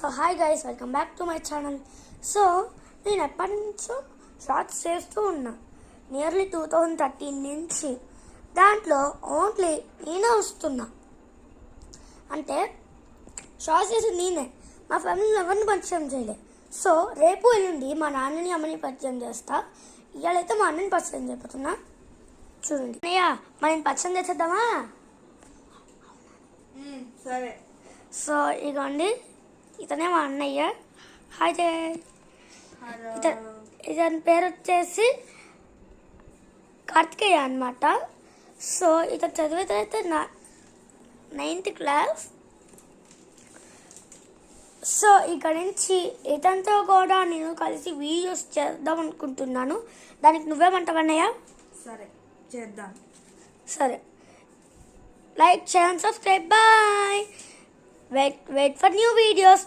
So hi guys, welcome back to my channel. So నేను ఎప్పటి నుంచో షార్ట్స్ చేస్తూ ఉన్నా, నియర్లీ 2013 నుంచి. దాంట్లో ఓన్లీ నేనే వస్తున్నా, అంటే షార్ట్స్ చేసి నేనే, మా ఫ్యామిలీలో ఎవరిని పరిచయం చేయలే. సో రేపు ఎల్లుండి మా నాన్నని అమ్మని పరిచయం చేస్తా. ఇవాళైతే మా అన్నని పరిచయం చేయబోతున్నా. చూడండి అన్నయ్య, మనం పరిచయం చేసేద్దామా? సరే. సో ఇదిగోండి, ఇతనే మా అన్నయ్య. హాయ్ జయ. ఇతని పేరు వచ్చేసి కార్తికేయ అనమాట. సో ఇతను చదివేదైతే 9th క్లాస్. సో ఇక్కడ నుంచి ఇతనితో కూడా నేను కలిసి వీడియోస్ చేద్దాం అనుకుంటున్నాను. దానికి నువ్వేమంటావన్నయ్య? సరే, చేద్దాం. సరే, like, share and subscribe. Bye. Wait for new videos.